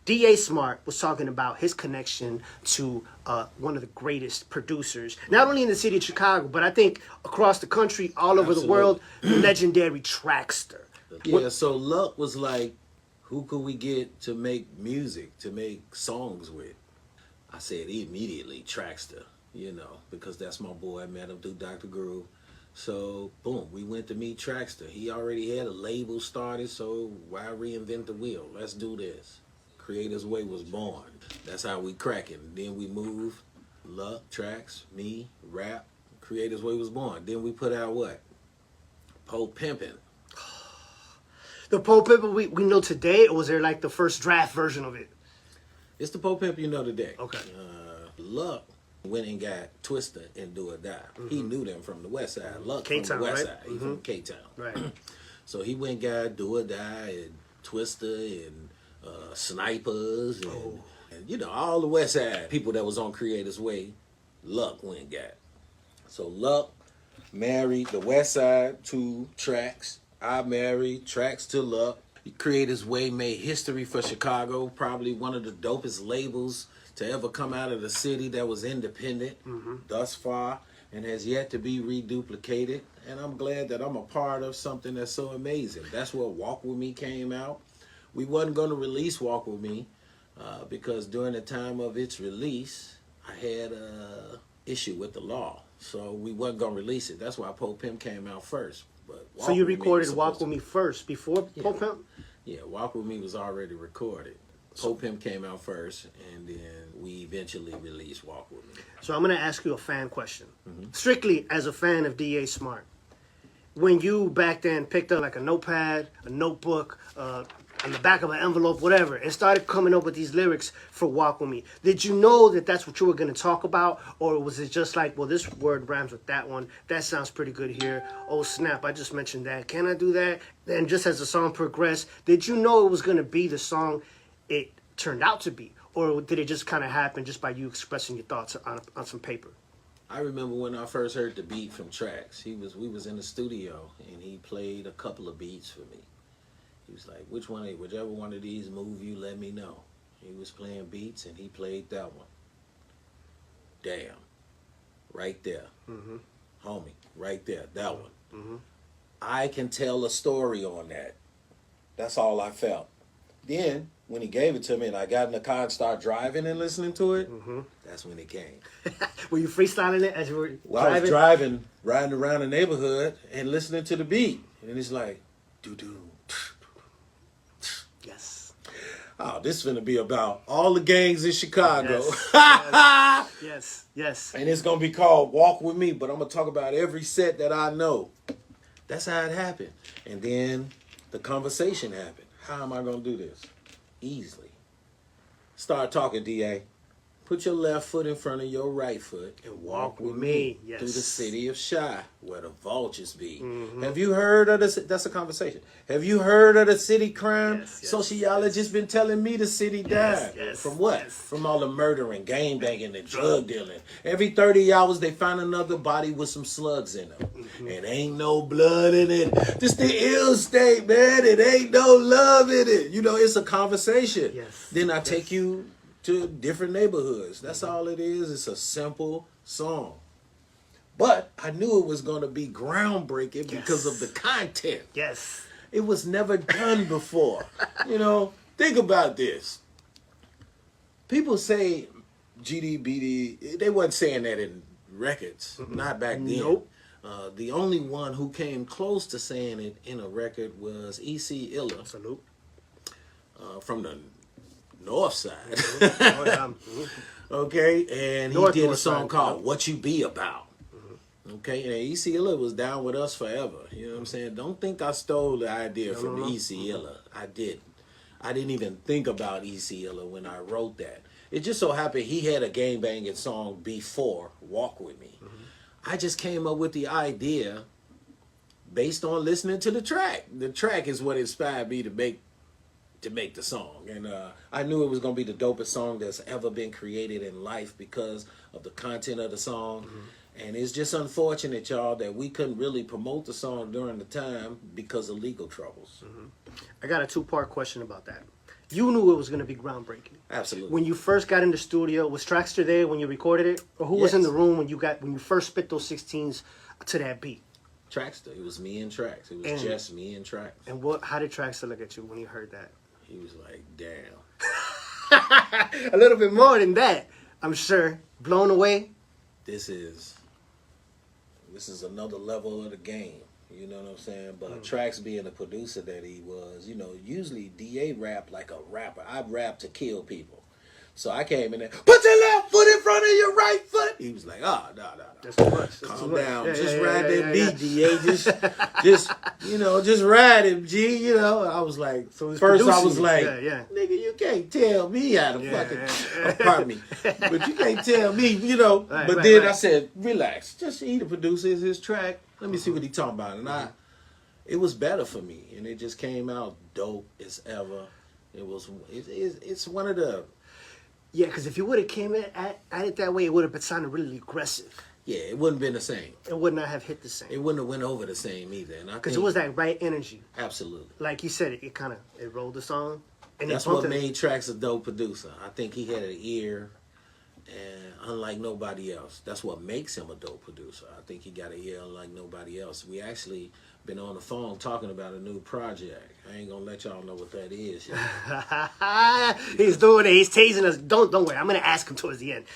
D.A. Smart was talking about his connection to one of the greatest producers, not only in the city of Chicago, but I think across the country, all over the world, the Legendary Traxter. Yeah, so Luck was like, who could we get to make music, to make songs with? I said immediately, Traxter, because that's my boy. I met him through Dr. Groove. So, boom, we went to meet Traxter. He already had a label started, so why reinvent the wheel? Let's do this. Creator's Way was born. That's how we crack it. Then we moved, Luck, Trax, me, rap. Creator's Way was born. Then we put out what? Po Pimpin'. The Po Pimp we know today, or was there like the first draft version of it? It's the Po Pimp you know today. Okay. Luck went and got Twister and Do or Die. He knew them from the West Side. Luck from the West Side. He from K-Town. Right. So he went and got Do or Die and Twister and Snipers and all the West Side people that was on Creator's Way. Luck went and got. So Luck married the West Side to Trax. I married Trax to Luck. Creator's Way made history for Chicago. Probably one of the dopest labels to ever come out of the city that was independent thus far and has yet to be reduplicated. And I'm glad that I'm a part of something that's so amazing. That's where Walk With Me came out. We wasn't going to release Walk With Me because during the time of its release, I had an issue with the law. So we wasn't going to release it. That's why Po Pimp came out first. But so you recorded Walk With Me first before Po Pimp? Yeah, Walk With Me was already recorded. Po Pimp came out first, and then we eventually released Walk With Me. So I'm going to ask you a fan question. Strictly as a fan of D.A. Smart. When you back then picked up like a notepad, a notebook, on the back of an envelope, whatever, and started coming up with these lyrics for Walk With Me, did you know that that's what you were going to talk about? Or was it just like, well, this word rhymes with that one. That sounds pretty good here. Oh, snap, I just mentioned that. Can I do that? Then just as the song progressed, did you know it was going to be the song it turned out to be? Or did it just kind of happen just by you expressing your thoughts on some paper? I remember when I first heard the beat from Trax. We was in the studio, and he played a couple of beats for me. He was like, whichever one of these move you, let me know. He was playing beats, and he played that one. Damn. Right there. Homie, right there, that one. I can tell a story on that. That's all I felt. Then, when he gave it to me and I got in the car and started driving and listening to it, that's when it came. Were you freestyling it as you were driving? I was driving, riding around the neighborhood and listening to the beat. And it's like, doo-doo. Yes. Oh, this is going to be about all the gangs in Chicago. Yes. And it's going to be called Walk With Me, but I'm going to talk about every set that I know. That's how it happened. And then the conversation happened. How am I going to do this? Easily. Start talking, D.A. Put your left foot in front of your right foot and walk with me. Yes. Through the city of Chi, where the vultures be. Have you heard of this? That's a conversation. Have you heard of the city crime? Sociologists been telling me the city died. From what? From all the murdering, gang banging, and drug dealing. Every 30 hours they find another body with some slugs in them. And ain't no blood in it. Just the ill state, man. It ain't no love in it. It's a conversation. Then I take you to different neighborhoods. That's all it is. It's a simple song. But I knew it was going to be groundbreaking because of the content. Yes. It was never done before. Think about this. People say GDBD, they wasn't saying that in records, not back then. Nope. The only one who came close to saying it in a record was E.C. Illa. Salute. From the North Side. Okay, and he did a song called What You Be About. Okay, and E.C. Illa was down with us forever. You know what I'm saying? Don't think I stole the idea from E.C. Illa. I didn't. I didn't even think about E.C. Illa when I wrote that. It just so happened he had a gang banging song before Walk With Me. I just came up with the idea based on listening to the track. The track is what inspired me to make the song, and I knew it was going to be the dopest song that's ever been created in life because of the content of the song. And it's just unfortunate, y'all, that we couldn't really promote the song during the time because of legal troubles. I got a two-part question about that. You knew it was going to be groundbreaking. Absolutely. When you first got in the studio, was Traxter there when you recorded it? Or who was in Yes. the room when you first spit those 16s to that beat? Traxter. It was me and Trax. It was And- just me and Trax. And how did Traxter look at you when he heard that? He was like, damn. A little bit more than that, I'm sure. Blown away. This is another level of the game. You know what I'm saying? But Trax being the producer that he was, you know, usually DA rap like a rapper. I rap to kill people. So I came in there, put your left foot in front of your right foot. He was like, oh, no. That's too much. That's too Calm much. down. Yeah, Just yeah, ride yeah, that yeah, beat, DA. Just ride him, G. You know, I was like, So he's first I producing was you. like, Yeah. nigga, you can't tell me how to fucking, yeah. pardon me, but you can't tell me, you know. Right, but right, then right. I said, relax. Just he the producer, is his track. Let me see what he talking about. And it was better for me, and it just came out dope as ever. It's one of the. Yeah, because if you would have came in at it that way, it would have been sounding really aggressive. Yeah, it wouldn't been the same. It would not have hit the It same. wouldn't have went over the same either. And I Because it think- was that right energy. absolutely. Like you said, it kind of rolled the song. And That's it bumped what it. made Trax a dope producer. I think he had an ear, and unlike nobody else. That's what makes him a dope producer. I think he got an ear unlike nobody else. We actually been on the phone talking about a new project. I ain't gonna let y'all know what that is yet. He's doing it. He's teasing us. Don't worry. I'm gonna ask him towards the end.